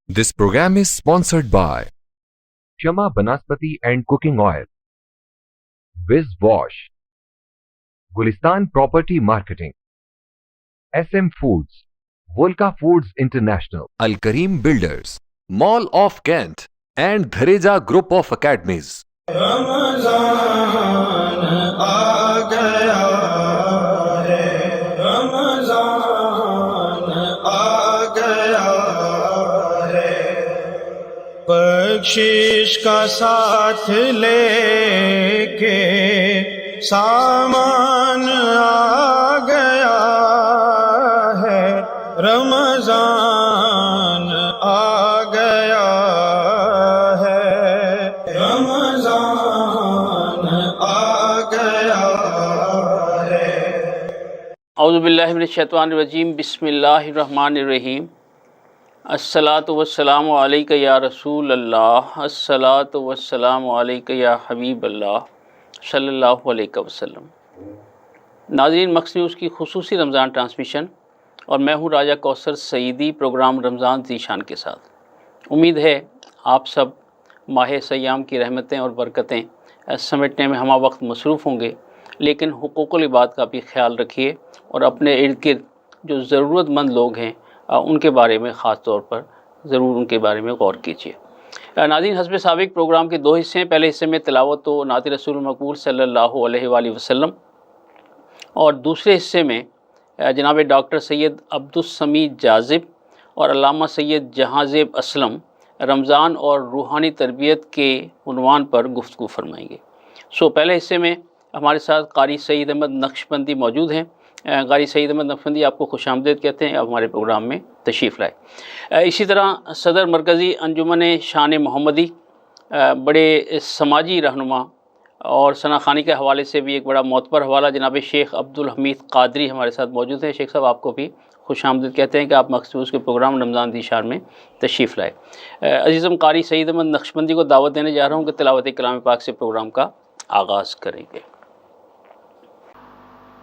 This program is sponsored by Shama Banaspati and Cooking Oil, Wiz Wash, Gulistan Property Marketing, SM Foods, Volca Foods International, Al Kareem Builders, Mall of Kent, and Dhareja Group of Academies. رمضان آ گیا ہے، رمضان آ گیا ہے، بخشش کا ساتھ لے کے سامان آ گیا ہے، رمضان آ گیا ہے، رمضان آ گیا ہے۔ اعوذ باللہ من الشیطان الرجیم، بسم اللہ الرحمن الرحیم۔ الصلاۃ والسلام علیک یا رسول اللہ، الصلاۃ والسلام علیک یا حبیب اللہ صلی اللہ علیہ وسلم۔ ناظرین، مکس نیوز کی خصوصی رمضان ٹرانسمیشن اور میں ہوں راجہ کوثر سعیدی، پروگرام رمضان ذیشان کے ساتھ۔ امید ہے آپ سب ماہ سیام کی رحمتیں اور برکتیں سمیٹنے میں ہمہ وقت مصروف ہوں گے، لیکن حقوق العباد کا بھی خیال رکھیے اور اپنے ارد گرد جو ضرورت مند لوگ ہیں ان کے بارے میں خاص طور پر ضرور ان کے بارے میں غور کیجیے۔ ناظرین، حسب سابق پروگرام کے دو حصے ہیں۔ پہلے حصے میں تلاوت و نعت رسول المقبول صلی اللہ علیہ وآلہ وسلم، اور دوسرے حصے میں جناب ڈاکٹر سید عبدالسمیع جاذب اور علامہ سید جہاں زیب اسلم رمضان اور روحانی تربیت کے عنوان پر گفتگو فرمائیں گے۔ پہلے حصے میں ہمارے ساتھ قاری سعید احمد نقشبندی موجود ہیں۔ قاری سعید احمد نقشبندی آپ کو خوش آمدید کہتے ہیں، آپ ہمارے پروگرام میں تشریف لائے۔ اسی طرح صدر مرکزی انجمن شان محمدی، بڑے سماجی رہنما اور ثنا خوانی کے حوالے سے بھی ایک بڑا معتبر حوالہ، جناب شیخ عبدالحمید قادری ہمارے ساتھ موجود ہیں۔ شیخ صاحب، آپ کو بھی خوش آمدید کہتے ہیں کہ آپ مخصوص کے پروگرام رمضان ذیشان میں تشریف لائے۔ عزیزم، قاری سعید احمد نقشبندی کو دعوت دینے جا رہا ہوں کہ تلاوت کلام پاک سے پروگرام کا آغاز کریں گے۔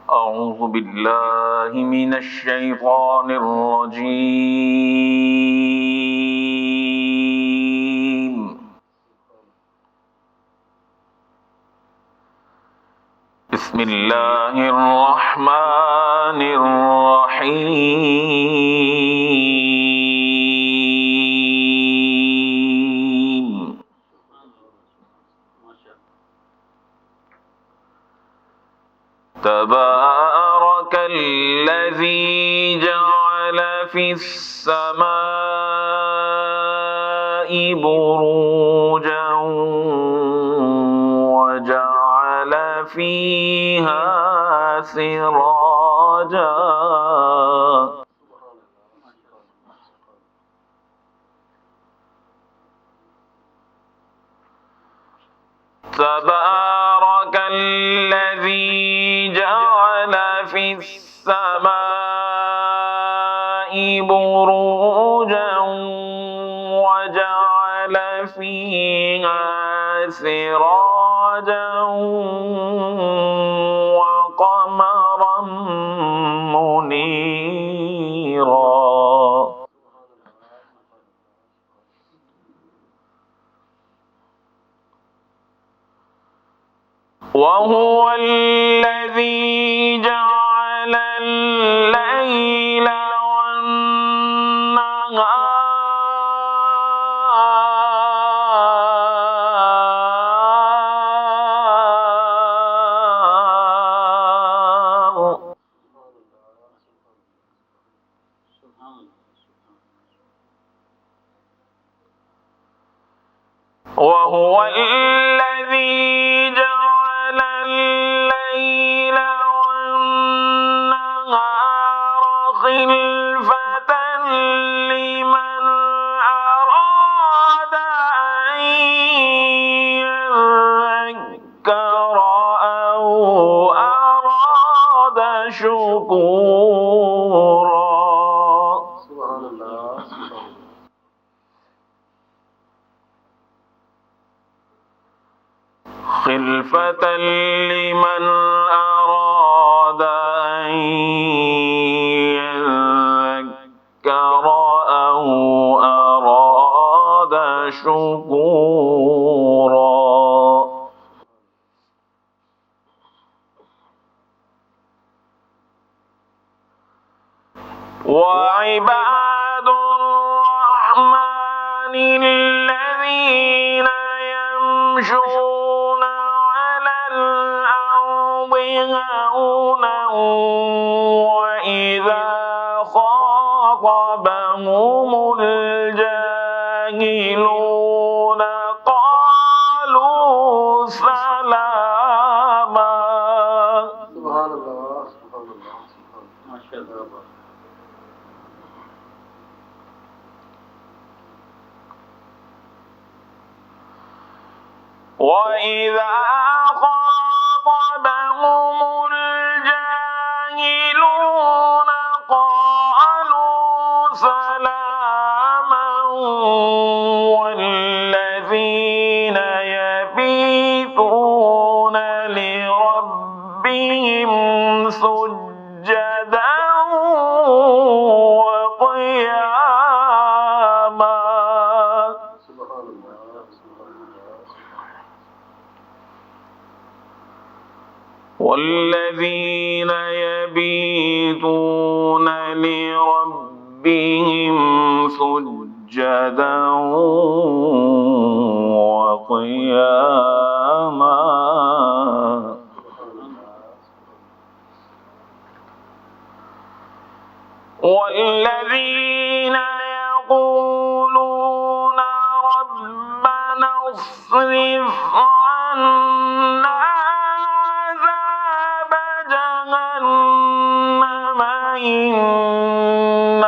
اعوذ باللہ من الشیطان الرجیم، بسم اللہ الرحمن الرحیم۔ تبارک الذی جعل فی السماء بروجا وجعل فیہا سراجا تبارک الذی جعل فی السماء بروجا وجعل فیہا سراجا وقمرا منیرا۔ وَهُوَ الَّذِي جَعَلَ اللَّيْلَ وَالنَّهَارَ وَهُوَ الَّذِي جَعَلَ اللَّيْلَ وَالنَّهَارَ خِلْفَةً لِمَنْ أَرَادَ أَنْ يَذَّكَّرَ أَوْ أَرَادَ شُكُورًا۔ خلفة لمن أراد أن شكورا وعباد الرحمن الذين يمشون على الأرض هونا وإذا خاطبهم الجاهلون قالوا سلاما. سبحان اللہ سبحان اللہ ماشاء اللہ. وَإِذَا خَاطَبَهُمُ الْجَاهِلُونَ قَالُوا سَلَامًا وَالَّذِينَ يَبِيتُونَ لِرَبِّهِمْ سُجَّدًا وَقِيَامًا. والذين يبيتون لربهم سجدا وقياما. والذين يقولون ربنا اصرف عنا جهنم إن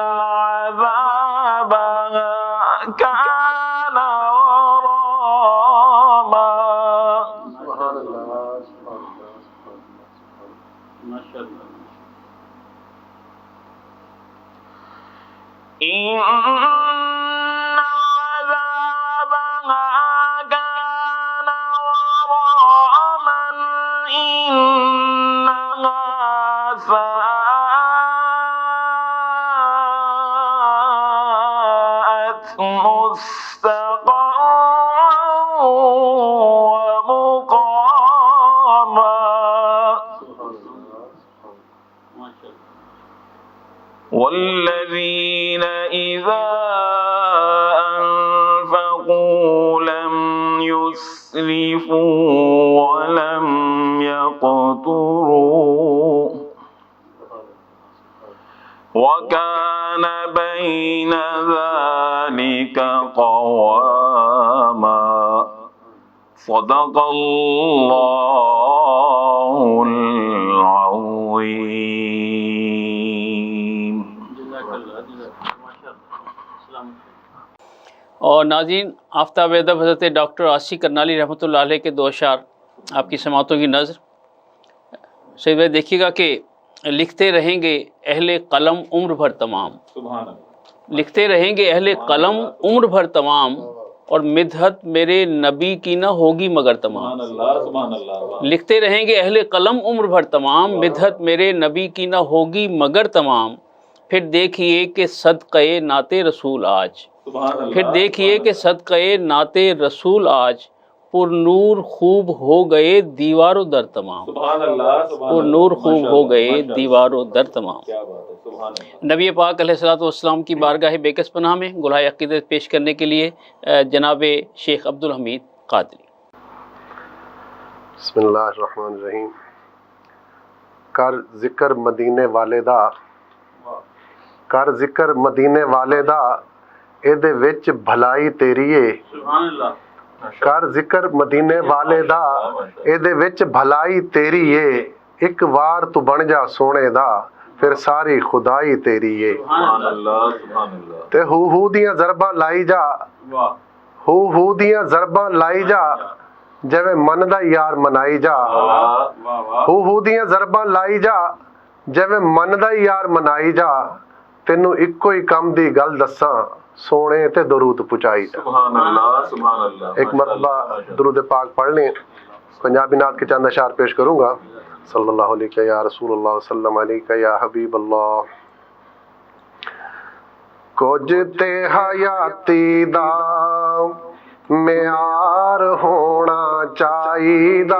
عذابها كان غراما. سبحان اللہ سبحان اللہ ماشاء اللہ. إن عذابها كان غراما إنها ساءت مستقرا ومقاما. والذين إذا أنفقوا لم يسرفوا ولم يقتروا وكان بين ذلك قواما. صدق الله العظيم. اور ناظرین، آفتاب ادب حضرت ڈاکٹر عاصی کرنالی رحمۃ اللہ علیہ کے دو اشعار آپ کی سماعتوں کی نظر. سید بھائی دیکھیے گا کہ لکھتے رہیں گے اہل قلم عمر بھر تمام. لکھتے رہیں گے اہل قلم عمر بھر تمام اور مدحت میرے نبی کی نہ ہوگی مگر تمام. لکھتے رہیں گے اہل قلم عمر بھر تمام مدحت میرے نبی کی نہ ہوگی مگر تمام. پھر دیکھیے کہ صدقے نعت رسول آج. پھر دیکھیے کہ صدقے نعت رسول آج پر نور خوب ہو گئے دیوار و در تمام. پر نور خوب ہو گئے دیوار و در تمام. نبی پاک علیہ الصلوۃ والسلام کی بارگاہ بیکس پناہ میں گلہائے عقیدت پیش کرنے کے لیے جناب شیخ عبدالحمید قادری. بسم اللہ الرحمن الرحیم. کر ذکر مدینے والے دا کر ذکر مدینے والے دا ਇਹਦੇ ਵਿੱਚ ਭਲਾਈ ਤੇਰੀ ਏ. سبحان اللہ. ਕਰ ਜ਼ਿਕਰ ਮਦੀਨੇ ਵਾਲੇ ਦਾ ਇਹਦੇ ਵਿੱਚ ਭਲਾਈ ਤੇਰੀ ਏ. ਇੱਕ ਵਾਰ ਤੂੰ ਬਣ ਜਾ ਸੋਹਣੇ ਦਾ ਫਿਰ ਸਾਰੀ ਖੁਦਾਈ ਤੇਰੀ ਏ. سبحان اللہ. ਤੇ ਹੂ ਦੀਆਂ ਜ਼ਰਬਾਂ ਲਾਈ ਜਾ ਹੂ ਦੀਆਂ ਜ਼ਰਬਾਂ ਲਾਈ ਜਾ ਜਿਵੇਂ ਮਨ ਦਾ ਯਾਰ ਮਨਾਈ ਜਾ. ਹੂ ਦੀਆਂ ਜ਼ਰਬਾਂ ਲਾਈ ਜਾ ਜਿਵੇਂ ਮਨ ਦਾ ਯਾਰ ਮਨਾਈ ਜਾ. ਤੈਨੂੰ ਇੱਕੋ ਹੀ ਕੰਮ ਦੀ ਗੱਲ ਦੱਸਾਂ سونے تے درود پہنچائی جا. سبحان اللہ سبحان اللہ. ایک مرتبہ درود پاک پڑھ لیں. پنجابی نعت کے چند اشعار پیش کروں گا. صلی اللہ علیہ یا رسول اللہ وسلم علیہ یا حبیب اللہ. کچھ تے حیاتی دا ਮਿਆਰ ਹੋਣਾ ਚਾਹੀਦਾ।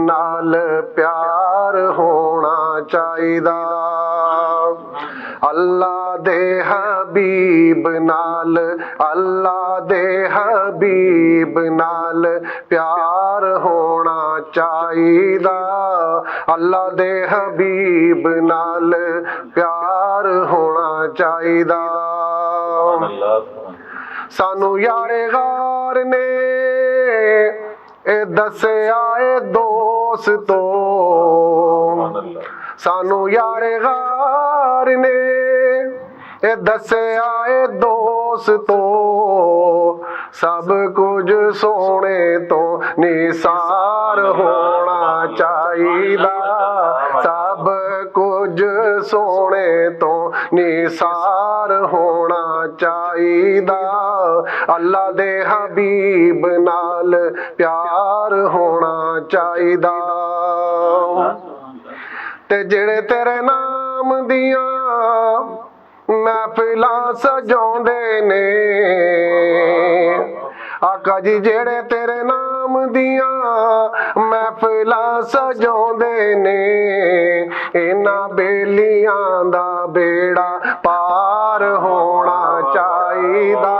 ਨਾਲ ਪਿਆਰ ਹੋਣਾ ਚਾਹੀਦਾ। ਅੱਲਾ ਦੇ ਹਬੀਬ ਨਾਲ, ਅੱਲਾ ਦੇ ਹਬੀਬ ਨਾਲ ਪਿਆਰ ਹੋਣਾ ਚਾਹੀਦਾ। ਅੱਲਾ ਦੇ ਹਬੀਬ ਨਾਲ ਪਿਆਰ ਹੋਣਾ ਚਾਹੀਦਾ। ਸਾਨੂੰ ਯਾਰੇ ਗਾਰ ਨੇ ਇਹ ਦੱਸਿਆ ਏ ਦੋਸਤੋ, ਸਾਨੂੰ ਯਾਰੇ ਗਾਰ ਨੇ ਇਹ ਦੱਸਿਆ ਏ ਦੋਸਤੋ, ਸਭ ਕੁਝ ਸੋਹਣੇ ਤੋਂ ਨਿਸਾਰ ਹੋਣਾ ਚਾਹੀਦਾ। ਸਭ ਕੁਝ ਸੋਹਣੇ ਤੋਂ ਨਿਸਾਰ ਹੋਣਾ ਚਾਹੀਦਾ। ਅੱਲਾ ਦੇ ਹਬੀਬ ਨਾਲ ਪਿਆਰ ਹੋਣਾ ਚਾਹੀਦਾ। ਤੇ ਜਿਹੜੇ ਤੇਰੇ ਨਾਮ ਦੀਆਂ ਮਹਿਫਿਲਾਂ ਸਜਾਉਂਦੇ ਨੇ, ਆਕਾ ਜੀ ਜਿਹੜੇ ਤੇਰੇ ਨਾਮ ਦੀਆਂ ਮਹਿਫਿਲਾਂ ਸਜਾਉਂਦੇ ਨੇ, ਇਹਨਾਂ ਬੇਲੀਆਂ ਦਾ ਬੇੜਾ ਪਾਰ ਹੋਣਾ ਚਾਹੀਦਾ।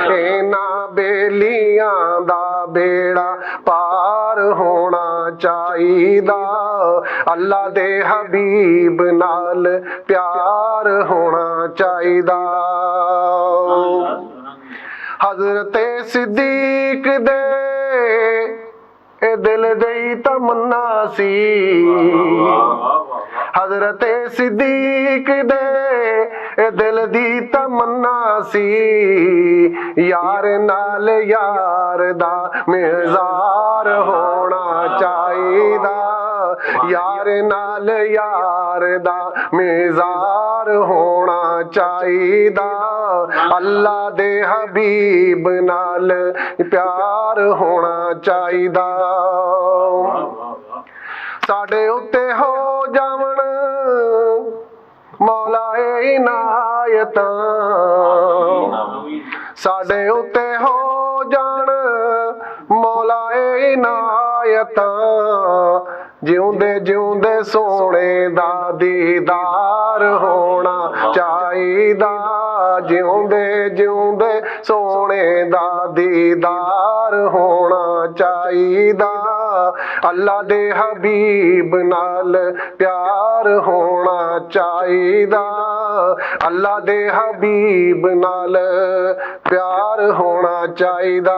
ਇਹਨਾਂ ਬੇਲੀਆਂ ਦਾ ਬੇੜਾ ਪਾਰ ਹੋਣਾ ਚਾਹੀਦਾ। ਅੱਲਾ ਦੇ ਹਬੀਬ ਨਾਲ ਪਿਆਰ ਹੋਣਾ ਚਾਹੀਦਾ। ਹਜ਼ਰਤ ਸਿੱਦੀਕ ਦੇ ਇਹ ਦਿਲ ਦੀ ਤਮੰਨਾ ਸੀ। ਹਜ਼ਰਤ ਸਿੱਦੀਕ ਦੇ ਇਹ ਦਿਲ ਦੀ ਤਮੰਨਾ ਸੀ, ਯਾਰ ਨਾਲ ਯਾਰ ਦਾ ਮਿਜ਼ਾਰ ਹੋਣਾ ਚਾਹੀਦਾ। ਯਾਰ ਨਾਲ ਯਾਰ ਦਾ ਮਿਜ਼ਾਰ ਹੋਣਾ ਚਾਹੀਦਾ। ਅੱਲਾ ਦੇ ਹਬੀਬ ਨਾਲ ਪਿਆਰ ਹੋਣਾ ਚਾਹੀਦਾ। ਸਾਡੇ ਉੱਤੇ ਹੋ ਜਾਵਣ ਮੌਲਾ ਇਨਾਇਤਾਂ, ਸਾਡੇ ਉੱਤੇ ਹੋ ਜਾਣ ਮੌਲਾ ਇਨਾਇਤਾਂ, ਜਿਉਂਦੇ ਜਿਉਂਦੇ ਸੋਹਣੇ ਦਾ ਦੀਦਾਰ ਹੋਣਾ ਚਾਹੀਦਾ। ਜਿਉਂਦੇ ਜਿਉਂਦੇ ਸੋਹਣੇ ਦਾ ਦੀਦਾਰ ਹੋਣਾ ਚਾਹੀਦਾ। ਅੱਲਾ ਦੇ ਹਬੀਬ ਨਾਲ ਪਿਆਰ ਹੋਣਾ ਚਾਹੀਦਾ। ਅੱਲਾ ਦੇ ਹਬੀਬ ਨਾਲ ਪਿਆਰ ਹੋਣਾ ਚਾਹੀਦਾ।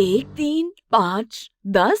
1, 3, 5, 10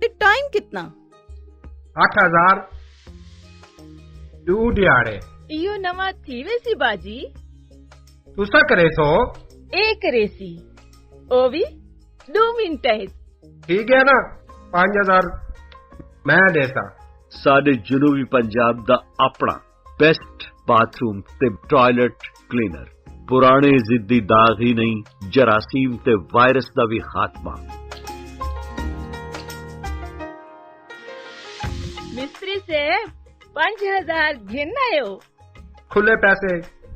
ਤੇ ਟਾਈਮ ਕਿੰਨਾ? 8000 2 ਦਿਹਾੜੇ। ਇਹੋ ਨਵਾਂ ਥੀਵੇ ਸੀ ਬਾਜੀ। ਤੁਸਾਂ ਕਰੇ ਸੋ? ਇਹ ਕਰੇ ਸੀ, ਉਹ ਵੀ 2 ਮਿੰਟਾਂ ਵਿੱਚ। ਠੀਕ ਹੈ ਨਾ, 5000 ਮੈਂ ਦੇਤਾ। ਸਾਡੇ ਜਨੂਬੀ ਪੰਜਾਬ ਦਾ ਆਪਣਾ ਬੈਸਟ ਬਾਥਰੂਮ ਤੇ ਟਾਇਲਟ ਕਲੀਨਰ। ਪੁਰਾਣੇ ਜ਼ਿੱਦੀ ਦਾਗ ਹੀ ਨਹੀਂ, ਜਰਾਸੀਮ ਤੇ ਵਾਇਰਸ ਦਾ ਵੀ ਖਾਤਮਾ। ਮਿਸਤਰੀ ਸਾਹਿਬ 5000 ਗਿਣ ਆਇਓ। ਖੁੱਲੇ ਪੈਸੇ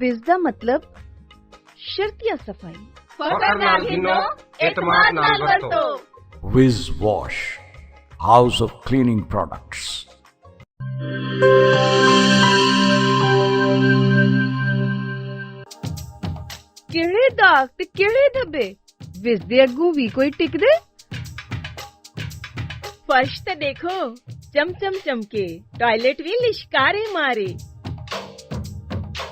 ਵਿਜ਼ ਦਾ ਮਤਲਬ ਸ਼ਰਤੀਆ ਸਫਾਈ। ਫਖਰ ਨਾਲ ਗਿਣੋ, ਇਤਮਾਦ ਨਾਲ ਵਰਤੋ। Wiz Wash, House of Cleaning Products. ਕਿਹੜੇ ਦਾਗ ਤੇ ਕਿਹੜੇ ਧੱਬੇ ਵਿਜ਼ ਦੇ ਅੱਗੋਂ ਵੀ ਕੋਈ ਟਿਕਦੇ? ਫਰਸ਼ ਤੇ ਦੇਖੋ ਚਮਚਮ ਚਮਕੇ, ਟਾਇਲਟ ਵੀ ਲਿਸ਼ਕਾਰੇ ਮਾਰੇ।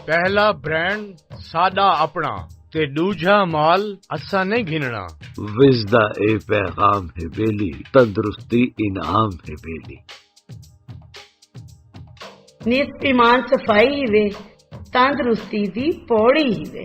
ਪਹਿਲਾ ਬ੍ਰਾਂਡ ਸਾਡਾ ਆਪਣਾ ਤੇ ਦੂਜਾ ਮਾਲ ਅਸਾਂ ਨਹੀਂ ਗਿਣਨਾ। ਵਿਜ਼ ਦਾ ਇਹ ਪੈਗਾਮ ਹੈ ਬੇਲੀ, ਤੰਦਰੁਸਤੀ ਇਨਾਮ ਹੈ ਬੇਲੀ। ਨਿਤ ਇਮਾਨ ਸਫਾਈ ਵੇ, ਤੰਦਰੁਸਤੀ ਦੀ ਪੌੜੀ ਹੀ ਵੇ।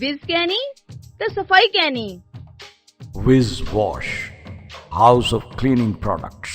ਵਿਜ਼ ਕਹਿਣੀ ਤੇ ਸਫਾਈ ਕਹਿਣੀ। Wiz Wash, House of Cleaning Products.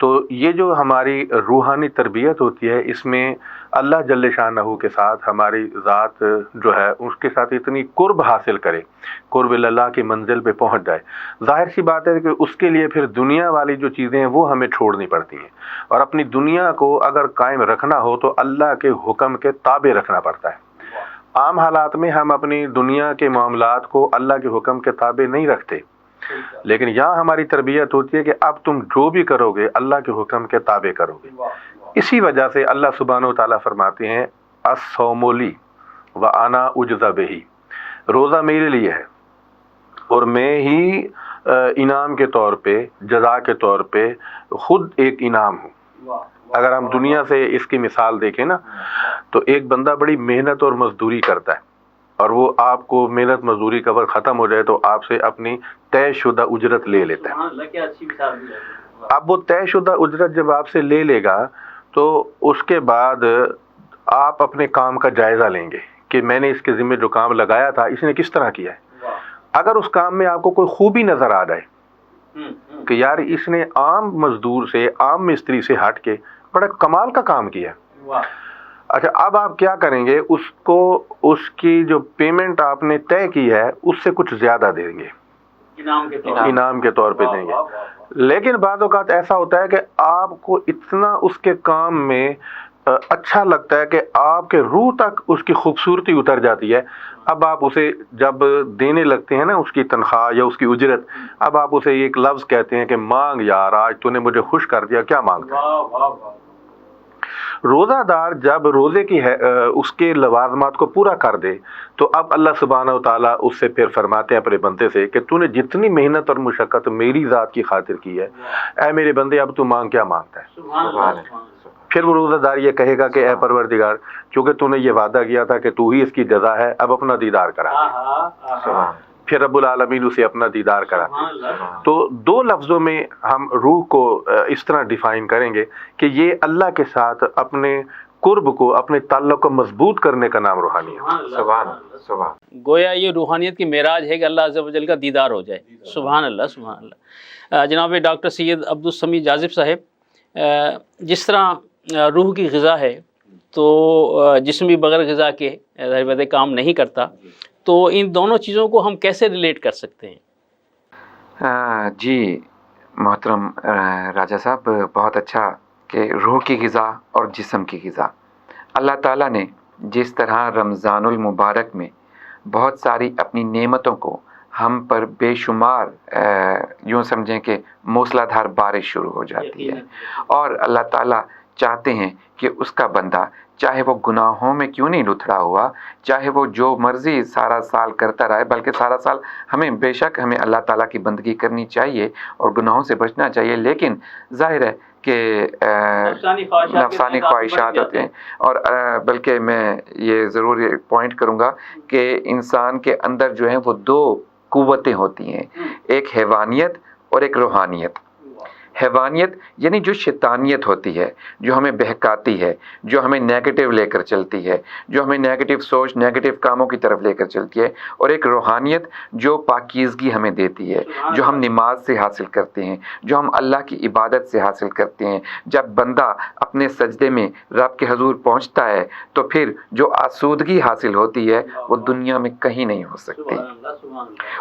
تو یہ جو ہماری روحانی تربیت ہوتی ہے، اس میں اللہ جل شانہ کے ساتھ ہماری ذات جو ہے اس کے ساتھ اتنی قرب حاصل کرے، قرب اللہ کی منزل پہ پہنچ جائے، ظاہر سی بات ہے کہ اس کے لیے پھر دنیا والی جو چیزیں ہیں وہ ہمیں چھوڑنی پڑتی ہیں، اور اپنی دنیا کو اگر قائم رکھنا ہو تو اللہ کے حکم کے تابع رکھنا پڑتا ہے۔ عام حالات میں ہم اپنی دنیا کے معاملات کو اللہ کے حکم کے تابع نہیں رکھتے، لیکن یہاں ہماری تربیت ہوتی ہے کہ اب تم جو بھی کرو گے اللہ کے حکم کے تابع کرو گے۔ اسی وجہ سے اللہ سبحانہ و تعالیٰ فرماتے ہیں الصوم لی وانا اجزی بہ، روزہ میرے لیے ہے اور میں ہی انعام کے طور پہ، جزا کے طور پہ خود ایک انعام ہوں۔ اگر ہم دنیا سے اس کی مثال دیکھیں نا، تو ایک بندہ بڑی محنت اور مزدوری کرتا ہے، اور وہ آپ کو محنت مزدوری کا وقت ختم ہو جائے تو آپ سے اپنی طے شدہ اجرت لے لیتا ہے۔ اب وہ طے شدہ اجرت جب آپ سے لے لے گا تو اس کے بعد آپ اپنے کام کا جائزہ لیں گے کہ میں نے اس کے ذمہ جو کام لگایا تھا اس نے کس طرح کیا ہے۔ اگر اس کام میں آپ کو کوئی خوبی نظر آ جائے کہ یار اس نے عام مزدور سے، عام مستری سے ہٹ کے بڑا کمال کا کام کیا، اچھا اب آپ کیا کریں گے، اس کو اس کی جو پیمنٹ آپ نے طے کی ہے اس سے کچھ زیادہ دیں گے، انعام کے طور پہ دیں گے۔ لیکن بعض اوقات ایسا ہوتا ہے کہ آپ کو اتنا اس کے کام میں اچھا لگتا ہے کہ آپ کے روح تک اس کی خوبصورتی اتر جاتی ہے، اب آپ اسے جب دینے لگتے ہیں نا اس کی تنخواہ یا اس کی اجرت، اب آپ اسے ایک لفظ کہتے ہیں کہ مانگ یار، آج تو نے مجھے خوش کر دیا، کیا مانگتا ہے۔ روزہ دار جب روزے کی اس کے لوازمات کو پورا کر دے تو اب اللہ سبحانہ و تعالیٰ اس سے پھر فرماتے ہیں اپنے بندے سے کہ تو نے جتنی محنت اور مشقت میری ذات کی خاطر کی ہے، اے میرے بندے اب تو مانگ، کیا مانگتا ہے۔ پھر وہ روزہ دار یہ کہے گا کہ اے پروردگار، چونکہ تو نے یہ وعدہ کیا تھا کہ تو ہی اس کی جزا ہے، اب اپنا دیدار کرا۔ پھر رب العالمین اسے اپنا دیدار کرا۔ تو دو لفظوں میں ہم روح کو اس طرح ڈیفائن کریں گے کہ یہ اللہ کے ساتھ اپنے قرب کو، اپنے تعلق کو مضبوط کرنے کا نام روحانیت۔ سبحان اللہ۔ گویا یہ روحانیت کی معراج ہے کہ اللہ عز و جل کا دیدار ہو جائے۔ سبحان اللہ، سبحان اللہ۔ جناب ڈاکٹر سید عبدالسمیع جاذب صاحب، جس طرح روح کی غذا ہے تو جسم بھی بغیر غذا کے ظاہر بات ہے کام نہیں کرتا، تو ان دونوں چیزوں کو ہم کیسے ریلیٹ کر سکتے ہیں؟ جی محترم راجہ صاحب، بہت اچھا کہ روح کی غذا اور جسم کی غذا اللہ تعالیٰ نے جس طرح رمضان المبارک میں بہت ساری اپنی نعمتوں کو ہم پر بے شمار یوں سمجھیں کہ موسلا دھار بارش شروع ہو جاتی ہے، اور اللہ تعالیٰ چاہتے ہیں کہ اس کا بندہ چاہے وہ گناہوں میں کیوں نہیں لتھڑا ہوا، چاہے وہ جو مرضی سارا سال کرتا رہے، بلکہ سارا سال ہمیں بے شک ہمیں اللہ تعالیٰ کی بندگی کرنی چاہیے اور گناہوں سے بچنا چاہیے، لیکن ظاہر ہے کہ نفسانی خواہشات ہوتے ہیں، اور بلکہ میں یہ ضرور پوائنٹ کروں گا کہ انسان کے اندر جو ہیں وہ دو قوتیں ہوتی ہیں، ایک حیوانیت اور ایک روحانیت۔ حیوانیت یعنی جو شیطانیت ہوتی ہے، جو ہمیں بہکاتی ہے، جو ہمیں نیگیٹو لے کر چلتی ہے، جو ہمیں نیگیٹو سوچ، نیگیٹو کاموں کی طرف لے کر چلتی ہے، اور ایک روحانیت جو پاکیزگی ہمیں دیتی ہے، جو ہم نماز سے حاصل کرتے ہیں، جو ہم اللہ کی عبادت سے حاصل کرتے ہیں۔ جب بندہ اپنے سجدے میں رب کے حضور پہنچتا ہے تو پھر جو آسودگی حاصل ہوتی ہے وہ دنیا میں کہیں نہیں ہو سکتی۔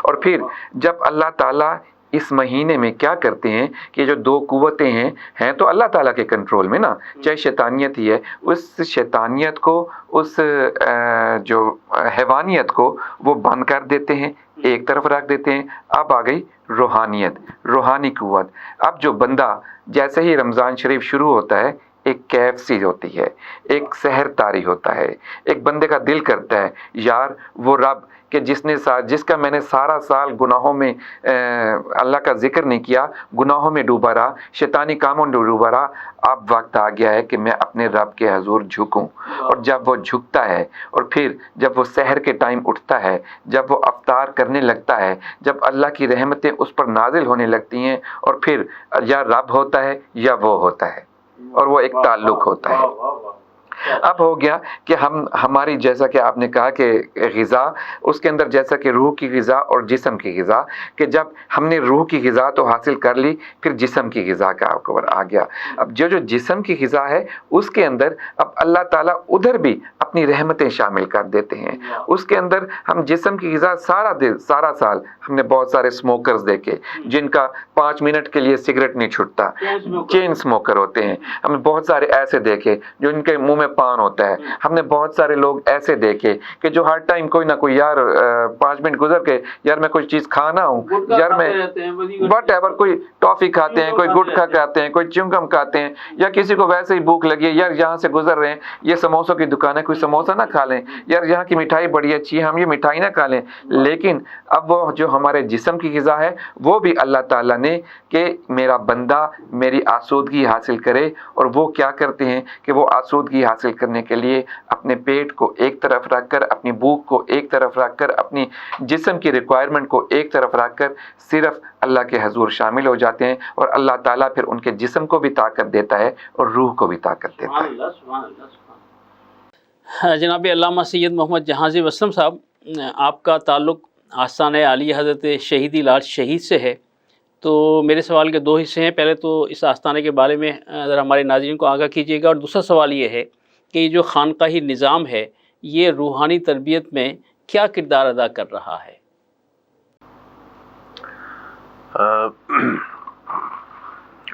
اور پھر جب اللہ تعالیٰ اس مہینے میں کیا کرتے ہیں کہ جو دو قوتیں ہیں تو اللہ تعالیٰ کے کنٹرول میں نا، چاہے شیطانیت ہی ہے، اس شیطانیت کو، اس جو حیوانیت کو وہ بند کر دیتے ہیں، ایک طرف رکھ دیتے ہیں۔ اب آ گئی روحانیت، روحانی قوت۔ اب جو بندہ جیسے ہی رمضان شریف شروع ہوتا ہے ایک کیف سی ہوتی ہے، ایک سحر طاری ہوتا ہے، ایک بندے کا دل کرتا ہے یار وہ رب کہ جس کا میں نے سارا سال گناہوں میں اللہ کا ذکر نہیں کیا، گناہوں میں ڈوبا رہا، شیطانی کاموں میں ڈوبا رہا، اب وقت آ گیا ہے کہ میں اپنے رب کے حضور جھکوں۔ اور جب وہ جھکتا ہے اور پھر جب وہ سحر کے ٹائم اٹھتا ہے، جب وہ افطار کرنے لگتا ہے، جب اللہ کی رحمتیں اس پر نازل ہونے لگتی ہیں، اور پھر یا رب ہوتا ہے یا وہ ہوتا ہے، اور وہ ایک تعلق ہوتا ہے۔ اب ہو گیا کہ ہماری جیسا کہ آپ نے کہا کہ غذا اس کے اندر جیسا کہ روح کی غذا اور جسم کی غذا، کہ جب ہم نے روح کی غذا تو حاصل کر لی، پھر جسم کی غذا کا اوپر آ گیا۔ اب جو جسم کی غذا ہے اس کے اندر اب اللہ تعالیٰ ادھر بھی اپنی رحمتیں شامل کر دیتے ہیں۔ اس کے اندر ہم جسم کی غذا سارا سال ہم نے بہت سارے اسموکرز دیکھے جن کا 5 منٹ کے لیے سگریٹ نہیں چھٹتا، چین اسموکر ہوتے ہیں۔ ہم نے بہت سارے ایسے دیکھے جو ان کے منہ میں پان ہوتا ہے۔ ہم نے بہت سارے لوگ ایسے دیکھے کہ جو ہر ٹائم کوئی نہ کوئی یار 5 منٹ گزر کے یار میں کوئی چیز کھانا ہوں، یار میں واٹ ایور، کوئی ٹافی کھاتے ہیں، کوئی گٹکا کھاتے ہیں، کوئی چنگم کھاتے ہیں، یا کسی کو ویسے ہی بھوک لگی ہے یار یہاں سے گزر رہے ہیں، یہ سموسوں کی دکان ہے، کوئی سموسہ نہ کھا لیں، یار یہاں کی مٹھائی بڑی اچھی ہے ہم یہ مٹھائی نہ کھا لیں۔ لیکن اب وہ جو ہمارے جسم کی غذا ہے وہ بھی اللہ تعالیٰ نے کہ میرا بندہ میری آسودگی حاصل کرے، اور وہ کیا کرتے ہیں کہ وہ آسودگی حاصل کرنے کے لیے اپنے پیٹ کو ایک طرف رکھ کر، اپنی بھوک کو ایک طرف رکھ کر، اپنی جسم کی ریکوائرمنٹ کو ایک طرف رکھ کر صرف اللہ کے حضور شامل ہو جاتے ہیں، اور اللہ تعالیٰ پھر ان کے جسم کو بھی طاقت دیتا ہے اور روح کو بھی طاقت دیتا ہے۔ جناب علامہ سید محمد جہانزیب اسلم صاحب، آپ کا تعلق آستانہ عالی حضرت شہیدی لال شہید سے ہے، تو میرے سوال کے 2 حصے ہیں۔ پہلے تو اس آستانے کے بارے میں ذرا ہمارے ناظرین کو آگاہ کیجیے گا، اور دوسرا سوال یہ ہے کہ یہ جو خانقاہی نظام ہے یہ روحانی تربیت میں کیا کردار ادا کر رہا ہے؟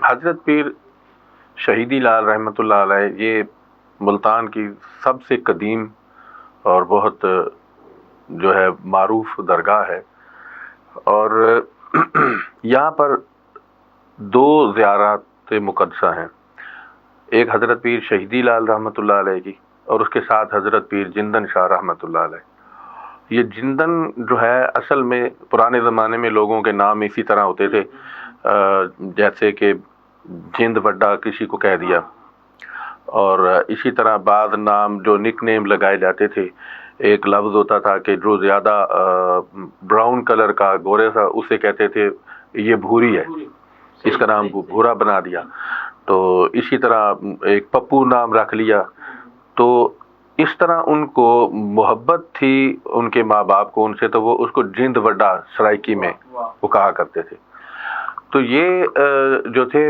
حضرت پیر شہیدی لال رحمۃ اللہ علیہ یہ ملتان کی سب سے قدیم اور بہت جو ہے معروف درگاہ ہے، اور یہاں پر 2 زیارات مقدسہ ہیں، ایک حضرت پیر شہیدی لال رحمۃ اللہ علیہ کی، اور اس کے ساتھ حضرت پیر جندن شاہ رحمۃ اللہ علیہ۔ یہ جندن جو ہے اصل میں پرانے زمانے میں لوگوں کے نام اسی طرح ہوتے تھے، جیسے کہ جند وڈا کسی کو کہہ دیا، اور اسی طرح بعض نام جو نک نیم لگائے جاتے تھے، ایک لفظ ہوتا تھا کہ جو زیادہ براؤن کلر کا گورے تھا اسے کہتے تھے یہ بھوری ہے، اس کا نام بھورا بنا دیا۔ تو اسی طرح ایک پپو نام رکھ لیا۔ تو اس طرح ان کو محبت تھی ان کے ماں باپ کو ان سے، تو وہ اس کو جند وڈا سرائکی میں وہ کہا کرتے تھے۔ تو یہ جو تھے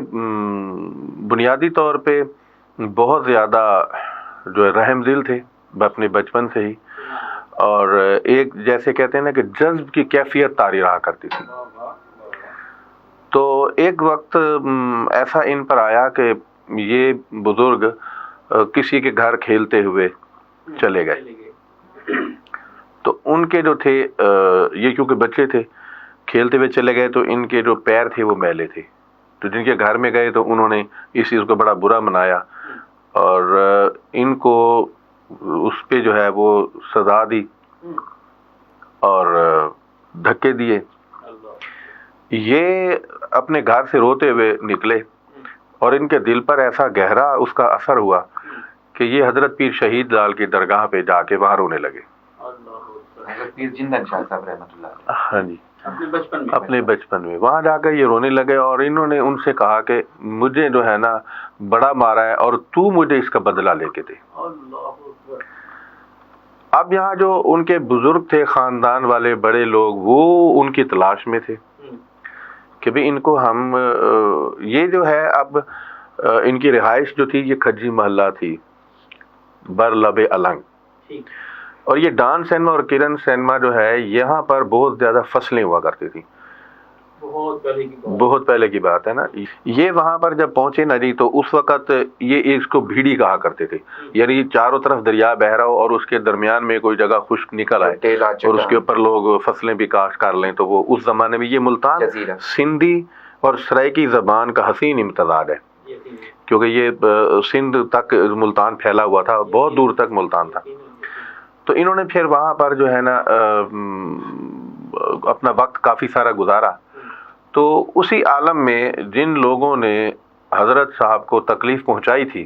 بنیادی طور پہ بہت زیادہ جو ہے رحم دل تھے اپنے بچپن سے ہی، اور ایک جیسے کہتے ہیں نا کہ جذب کی کیفیت طاری رہا کرتی تھی۔ تو ایک وقت ایسا ان پر آیا کہ یہ بزرگ کسی کے گھر کھیلتے ہوئے چلے گئے، تو ان کے جو تھے یہ کیونکہ بچے تھے کھیلتے ہوئے چلے گئے، تو ان کے جو پیر تھے وہ میلے تھے، تو جن کے گھر میں گئے تو انہوں نے اس چیز کو بڑا برا منایا، اور ان کو اس پہ جو ہے وہ سزا دی اور دھکے دیے۔ یہ اپنے گھر سے روتے ہوئے نکلے، اور ان کے دل پر ایسا گہرا اس کا اثر ہوا کہ یہ حضرت پیر شہید لال کی درگاہ پہ جا کے وہاں رونے لگے۔ حضرت پیر جندن شاہ صاحب رحمۃ اللہ علیہ، ہاں جی، اپنے بچپن میں وہاں جا کر یہ رونے لگے، اور انہوں نے ان سے کہا کہ مجھے جو ہے نا بڑا مارا ہے اور تو مجھے اس کا بدلہ لے کے دے۔ اب یہاں جو ان کے بزرگ تھے خاندان والے بڑے لوگ، وہ ان کی تلاش میں تھے کہ بھی ان کو ہم یہ جو ہے اب ان کی رہائش جو تھی یہ کھجی محلہ تھی بر لب النگ، اور یہ ڈان سینما اور کرن سینما جو ہے یہاں پر بہت زیادہ فصلیں ہوا کرتی تھی، بہت پہلے کی بات ہے نا۔ یہ وہاں پر جب پہنچے نا جی، تو اس وقت یہ اس کو بھیڑی کہا کرتے تھے، یعنی چاروں طرف دریا بہ رہا ہو اور اس کے درمیان میں کوئی جگہ خشک نکل آئے اور اس کے اوپر لوگ فصلیں بھی کاشت کر لیں، تو وہ اس زمانے میں یہ ملتان سندھی اور سرائکی زبان کا حسین امتزاج ہے، کیونکہ یہ سندھ تک ملتان پھیلا ہوا تھا، بہت دور تک ملتان تھا۔ تو انہوں نے پھر وہاں پر جو ہے نا اپنا وقت کافی سارا گزارا۔ تو اسی عالم میں جن لوگوں نے حضرت صاحب کو تکلیف پہنچائی تھی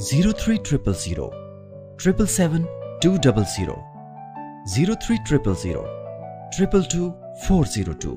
0300 777 200 0300 222 402.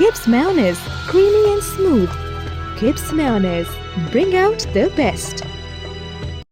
Gibbs mayonnaise, creamy and smooth. Gibbs mayonnaise, bring out the best.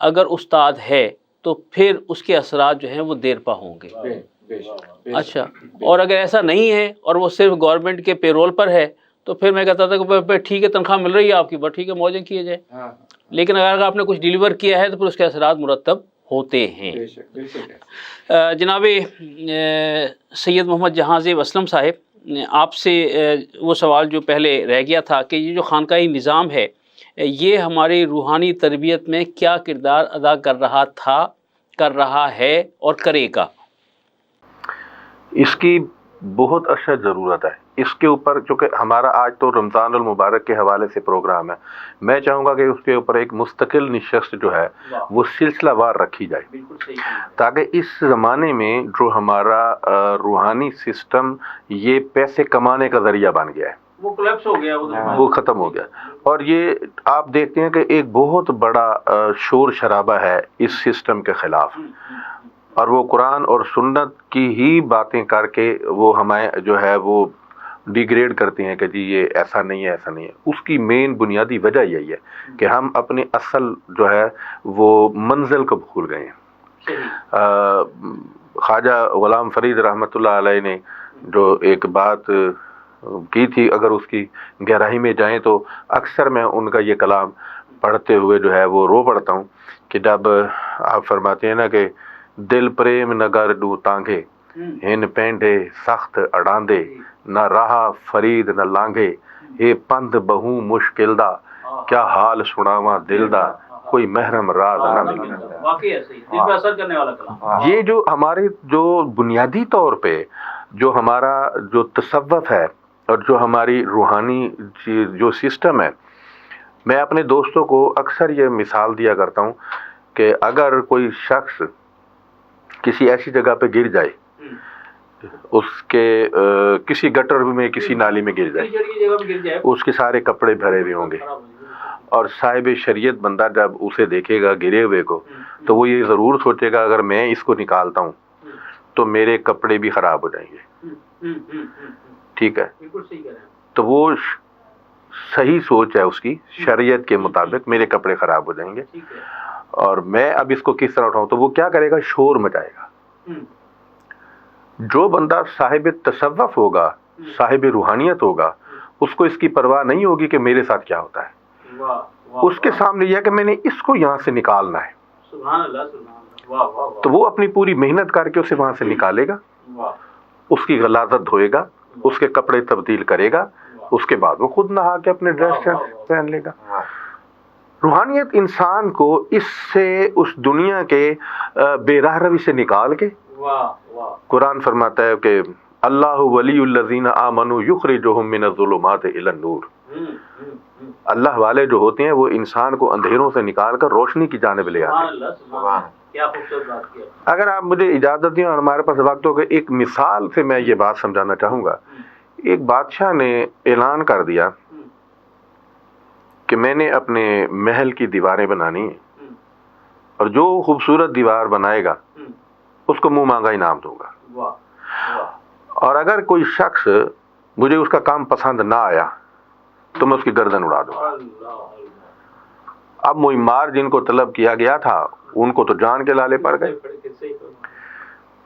اگر استاد ہے تو پھر اس کے اثرات جو ہیں وہ دیر پا ہوں گے. اچھا، اور اگر ایسا نہیں ہے اور وہ صرف گورنمنٹ کے پے رول پر ہے تو پھر میں کہتا تھا کہ ٹھیک ہے تنخواہ مل رہی ہے آپ کی، بس ٹھیک ہے موجیں کیے جائے. لیکن اگر آپ نے کچھ ڈیلیور کیا ہے تو پھر اس کے اثرات مرتب ہوتے ہیں. جناب سید محمد جہاں زیب اسلم صاحب، آپ سے وہ سوال جو پہلے رہ گیا تھا کہ یہ جو خانقاہی نظام ہے یہ ہماری روحانی تربیت میں کیا کردار ادا کر رہا تھا، کر رہا ہے اور کرے گا؟ اس کی بہت اشد ضرورت ہے. اس کے اوپر چونکہ ہمارا آج تو رمضان المبارک کے حوالے سے پروگرام ہے، میں چاہوں گا کہ اس کے اوپر ایک مستقل نشست جو ہے وہ سلسلہ وار رکھی جائے، تاکہ اس زمانے میں جو ہمارا روحانی سسٹم یہ پیسے کمانے کا ذریعہ بن گیا ہے، وہ کولیپس ہو گیا، وہ ختم ہو گیا. اور یہ آپ دیکھتے ہیں کہ ایک بہت بڑا شور شرابہ ہے اس سسٹم کے خلاف، اور وہ قرآن اور سنت کی ہی باتیں کر کے وہ ہمیں جو ہے وہ ڈیگریڈ کرتے ہیں کہ جی یہ ایسا نہیں ہے، ایسا نہیں ہے. اس کی مین بنیادی وجہ یہی ہے کہ ہم اپنے اصل جو ہے وہ منزل کو بھول گئے ہیں. خواجہ غلام فرید رحمۃ اللہ علیہ نے جو ایک بات کی تھی، اگر اس کی گہرائی میں جائیں تو اکثر میں ان کا یہ کلام پڑھتے ہوئے جو ہے وہ رو پڑتا ہوں کہ جب آپ فرماتے ہیں نا کہ دل پریم نگر ڈو تانگے ہن پینڈے سخت اڑاندے نہ رہا فرید نہ لانگے یہ پند بہو مشکل دا کیا حال سناواں دل دا کوئی محرم راز نہ ملے. واقعی ایسے ہی دل پہ اثر کرنے والا کلام. یہ جو ہمارے جو بنیادی طور پہ جو ہمارا جو تصوف ہے اور جو ہماری روحانی جو سسٹم ہے، میں اپنے دوستوں کو اکثر یہ مثال دیا کرتا ہوں کہ اگر کوئی شخص کسی ایسی جگہ پہ گر جائے، اس کے کسی گٹر میں کسی نالی میں گر جائے، اس کے سارے کپڑے بھرے ہوئے ہوں گے، اور صاحب شریعت بندہ جب اسے دیکھے گا گرے ہوئے کو تو وہ یہ ضرور سوچے گا اگر میں اس کو نکالتا ہوں تو میرے کپڑے بھی خراب ہو جائیں گے. ٹھیک ہے، تو وہ صحیح سوچ ہے اس کی، شریعت کے مطابق میرے کپڑے خراب ہو جائیں گے اور میں اب اس کو کس طرح اٹھاؤں. تو وہ کیا کرے گا؟ شور مچائے گا. جو بندہ صاحب تصوف ہوگا، صاحب روحانیت ہوگا، اس کو اس کی پرواہ نہیں ہوگی کہ میرے ساتھ کیا ہوتا ہے. اس کے سامنے یہ ہے کہ میں نے اس کو یہاں سے نکالنا ہے. سبحان اللہ، سبحان اللہ. تو وہ اپنی پوری محنت کر کے اسے وہاں سے نکالے گا، اس کی غلاظت دھوئے گا، اس کے کپڑے تبدیل کرے گا، اس کے بعد وہ خود نہا کے اپنے ڈریس پہن لے گا. روحانیت انسان کو اس سے، اس دنیا کے بے راہ روی سے نکال کے، قرآن فرماتا ہے کہ اللہ ولی الذین آمنوا یخرجہم من الظلمات الی النور. اللہ والے جو ہوتے ہیں وہ انسان کو اندھیروں سے نکال کر روشنی کی جانب لے آتے ہیں. کیا خوبصورت بات کیا. اگر آپ مجھے اجازت دیں اور ہمارے پاس وقت ہو کہ ایک مثال سے میں یہ بات سمجھانا چاہوں گا. ایک بادشاہ نے اعلان کر دیا کہ میں نے اپنے محل کی دیواریں بنانی ہیں اور جو خوبصورت دیوار بنائے گا اس کو منہ مانگا انعام دوں گا، اور اگر کوئی شخص مجھے اس کا کام پسند نہ آیا تو میں اس کی گردن اڑا دوں گا. اب معمار جن کو طلب کیا گیا تھا ان کو تو جان کے لالے پڑ گئے.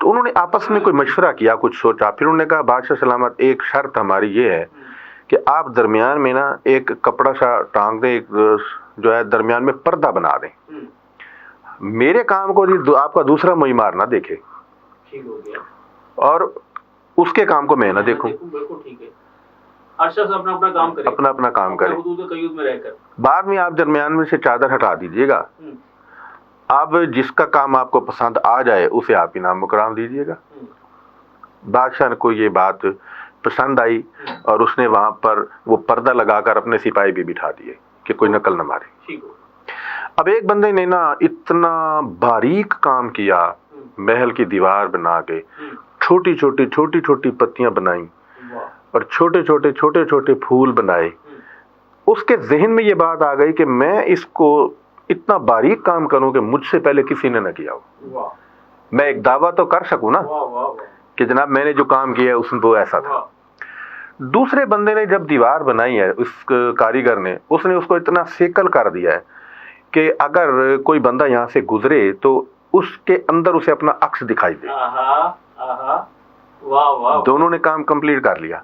تو انہوں نے آپس میں کوئی مشورہ کیا، کچھ سوچا، پھر انہوں نے کہا بادشاہ سلامت ایک شرط ہماری یہ ہے کہ آپ درمیان میں نا ایک کپڑا سا ٹانگ دیں، ایک جو ہے درمیان میں پردہ بنا دیں، میرے کام کو آپ کا دوسرا معمار نہ دیکھے اور اس کے کام کو میں نہ دیکھوں. اپنا اپنا کام کرے. بعد میں آپ درمیان میں سے چادر ہٹا دیجیے گا، اب جس کا کام آپ کو پسند آ جائے اسے آپ انعام مقرر دیجیے گا. بادشاہ کو یہ بات پسند آئی اور اس نے وہاں پر وہ پردہ لگا کر اپنے سپاہی بھی بٹھا دیے کہ کوئی نقل نہ مارے. اب ایک بندے نے نا اتنا باریک کام کیا، محل کی دیوار بنا کے چھوٹی چھوٹی پتیاں بنائیں اور چھوٹے چھوٹے پھول بنائے. اس کے ذہن میں یہ بات آ گئی کہ میں اس کو اتنا باریک کام کروں کہ مجھ سے پہلے کسی نے نہ کیا ہو. میں ایک دعویٰ تو کر سکوں نا کہ جناب میں نے جو کام کیا ہے اس میں وہ ایسا تھا. دوسرے بندے نے جب دیوار بنائی ہے، اس کاریگر نے، اس نے اس کو اتنا سیکل کر دیا ہے کہ اگر کوئی بندہ یہاں سے گزرے تو اس کے اندر اسے اپنا عکس دکھائی دے. دونوں نے کام کمپلیٹ کر لیا.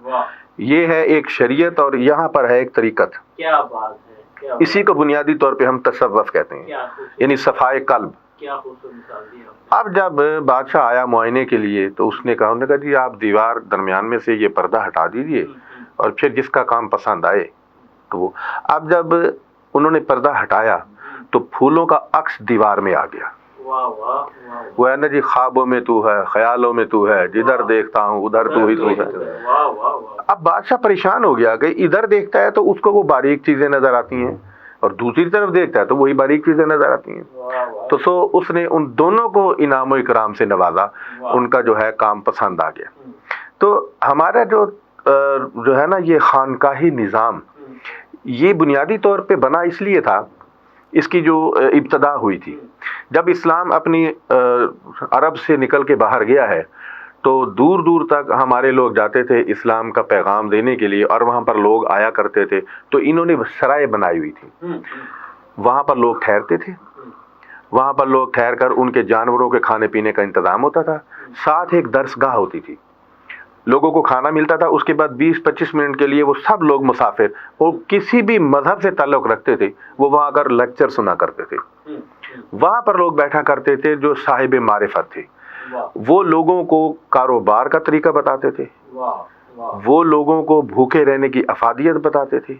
یہ ہے ایک شریعت اور یہاں پر ہے ایک طریقت. کیا بات ہے. اسی کو بنیادی طور پہ ہم تصوف کہتے ہیں, یعنی صفائے قلب. اب جب بادشاہ آیا معائنے کے لیے تو اس نے کہا جی آپ دیوار درمیان میں سے یہ پردہ ہٹا دیجئے اور پھر جس کا کام پسند آئے تو وہ. اب جب انہوں نے پردہ ہٹایا تو پھولوں کا عکس دیوار میں آ گیا. وہ ہے نا جی, خوابوں میں تو ہے, خیالوں میں تو ہے, جدھر دیکھتا ہوں ادھر تو ہی تو ہے. اب بادشاہ پریشان ہو گیا کہ ادھر دیکھتا ہے تو اس کو وہ باریک چیزیں نظر آتی ہیں اور دوسری طرف دیکھتا ہے تو وہی باریک چیزیں نظر آتی ہیں. تو سو اس نے ان دونوں کو انعام و اکرام سے نوازا, ان کا جو ہے کام پسند آ گیا. تو ہمارا جو ہے نا یہ خانقاہی نظام, یہ بنیادی طور پہ بنا اس لیے تھا, اس کی جو ابتدا ہوئی تھی جب اسلام اپنی عرب سے نکل کے باہر گیا ہے تو دور دور تک ہمارے لوگ جاتے تھے اسلام کا پیغام دینے کے لیے, اور وہاں پر لوگ آیا کرتے تھے. تو انہوں نے سرائے بنائی ہوئی تھی, وہاں پر لوگ ٹھہرتے تھے, وہاں پر لوگ ٹھہر کر ان کے جانوروں کے کھانے پینے کا انتظام ہوتا تھا. ساتھ ایک درس گاہ ہوتی تھی, لوگوں کو کھانا ملتا تھا. اس کے بعد 20-25 منٹ کے لیے وہ سب لوگ مسافر اور کسی بھی مذہب سے تعلق رکھتے تھے وہ وہاں کر لیکچر سنا کرتے تھے. وہاں پر لوگ بیٹھا کرتے تھے جو صاحب معرفت تھے, وہ لوگوں کو کاروبار کا طریقہ بتاتے تھے, وہ لوگوں کو بھوکے رہنے کی افادیت بتاتے تھے,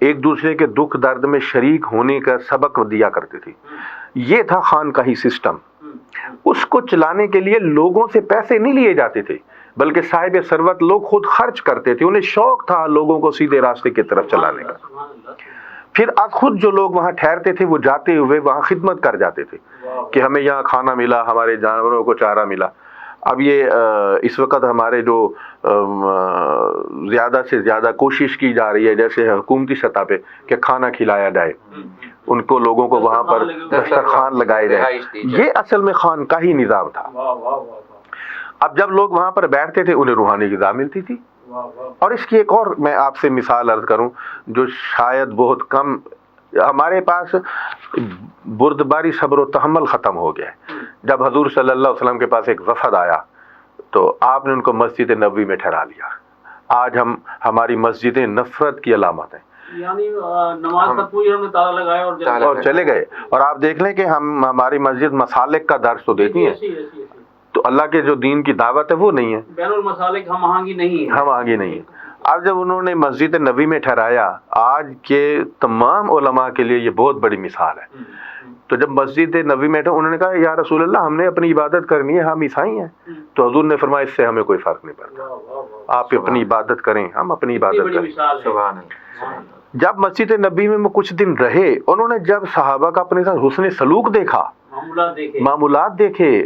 ایک دوسرے کے دکھ درد میں شریک ہونے کا سبق دیا کرتے تھے. یہ تھا خانقاہی سسٹم. اس کو چلانے کے لیے لوگوں سے پیسے نہیں لیے جاتے تھے بلکہ صاحب ثروت لوگ خود خرچ کرتے تھے. انہیں شوق تھا لوگوں کو سیدھے راستے کی طرف چلانے کا. پھر اب خود جو لوگ وہاں ٹھہرتے تھے وہ جاتے ہوئے وہاں خدمت کر جاتے تھے کہ ہمیں یہاں کھانا ملا, ہمارے جانوروں کو چارہ ملا. اب یہ اس وقت ہمارے جو زیادہ سے زیادہ کوشش کی جا رہی ہے جیسے حکومتی سطح پہ کہ کھانا کھلایا جائے, ان کو لوگوں کو وہاں پر دسترخوان لگائے جائے, یہ اصل میں خانقاہی نظام تھا. اب جب لوگ وہاں پر بیٹھتے تھے انہیں روحانی غذا ملتی تھی. اور اس کی ایک اور میں آپ سے مثال عرض کروں جو شاید بہت کم, ہمارے پاس بردباری صبر و تحمل ختم ہو گیا ہے. جب حضور صلی اللہ علیہ وسلم کے پاس ایک وفد آیا تو آپ نے ان کو مسجد نبوی میں ٹھہرا لیا. آج ہماری مسجدیں نفرت کی علامت ہیں, یعنی نماز تک پوری ہم نے تالا لگایا اور چلے گئے. اور آپ دیکھ لیں کہ ہماری مسجد مسالک کا درس تو دیتی ہے, تو اللہ کے جو دین کی دعوت ہے وہ نہیں ہے, بین المسالک ہم آہنگی نہیں ہے. اب جب انہوں نے مسجد نبوی میں ٹھہرایا, آج کے تمام علماء کے لیے یہ بہت بڑی مثال ہے. تو جب مسجد نبوی میں تھے انہوں نے کہا یا رسول اللہ ہم نے اپنی عبادت کرنی ہے, ہم عیسائی ہیں. تو حضور نے فرمایا اس سے ہمیں کوئی فرق نہیں پڑتا, آپ اپنی عبادت کریں, ہم اپنی عبادت کریں. جب مسجد نبوی میں کچھ دن رہے, انہوں نے جب صحابہ کا اپنے ساتھ حسن سلوک دیکھا, معمولات دیکھے,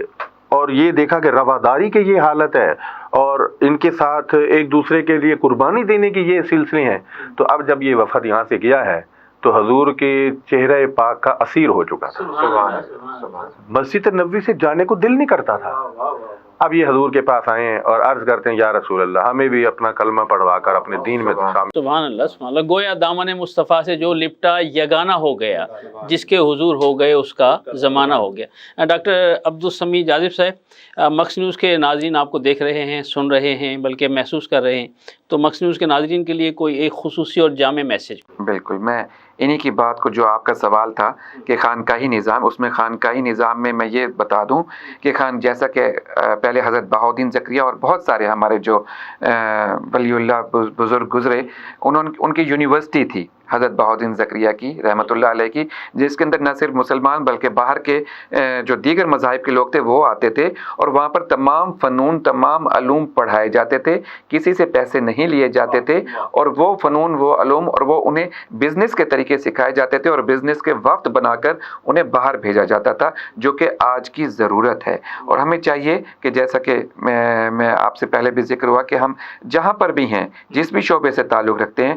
اور یہ دیکھا کہ رواداری کی یہ حالت ہے اور ان کے ساتھ ایک دوسرے کے لیے قربانی دینے کی یہ سلسلے ہیں, تو اب جب یہ وفد یہاں سے گیا ہے تو حضور کے چہرہ پاک کا اسیر ہو چکا تھا. مسجد نبوی سے جانے کو دل نہیں کرتا تھا. اب یہ حضور کے پاس آئے ہیں اور عرض کرتے ہیں یا رسول اللہ ہمیں بھی اپنا کلمہ پڑھوا کر اپنے دین میں شامل. سبحان اللہ, گویا دامن مصطفیٰ سے جو لپٹا یگانہ ہو گیا, جس کے حضور ہو گئے اس کا زمانہ ہو گیا. ڈاکٹر عبدالسمیع جاذب صاحب, مکس نیوز کے ناظرین آپ کو دیکھ رہے ہیں, سن رہے ہیں, بلکہ محسوس کر رہے ہیں, تو مکس نیوز کے ناظرین کے لیے کوئی ایک خصوصی اور جامع میسج. بالکل, میں انہی کی بات کو, جو آپ کا سوال تھا کہ خانقاہی نظام, اس میں خانقاہی نظام میں یہ بتا دوں کہ جیسا کہ پہلے حضرت بہاؤالدین زکریا اور بہت سارے ہمارے جو ولی اللہ بزرگ گزرے, ان کی یونیورسٹی تھی حضرت بہاؤالدین زکریا کی رحمۃ اللہ علیہ کی, جس کے اندر نہ صرف مسلمان بلکہ باہر کے جو دیگر مذاہب کے لوگ تھے وہ آتے تھے, اور وہاں پر تمام فنون, تمام علوم پڑھائے جاتے تھے, کسی سے پیسے نہیں لیے جاتے تھے, اور وہ فنون, وہ علوم, اور وہ انہیں بزنس کے طریقے سکھائے جاتے تھے, اور بزنس کے وقت بنا کر انہیں باہر بھیجا جاتا تھا, جو کہ آج کی ضرورت ہے. اور ہمیں چاہیے کہ جیسا کہ میں آپ سے پہلے بھی ذکر ہوا کہ ہم جہاں پر بھی ہیں, جس بھی شعبے سے تعلق رکھتے ہیں,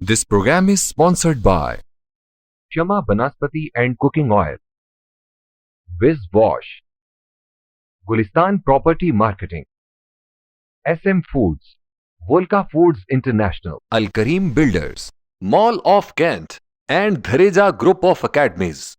This program is sponsored by Shama Banaspati and Cooking Oil, Wiz Wash, Gulistan Property Marketing, SM Foods, Volca Foods International, Al Kareem Builders, Mall of Kent, and Dhareja Group of Academies.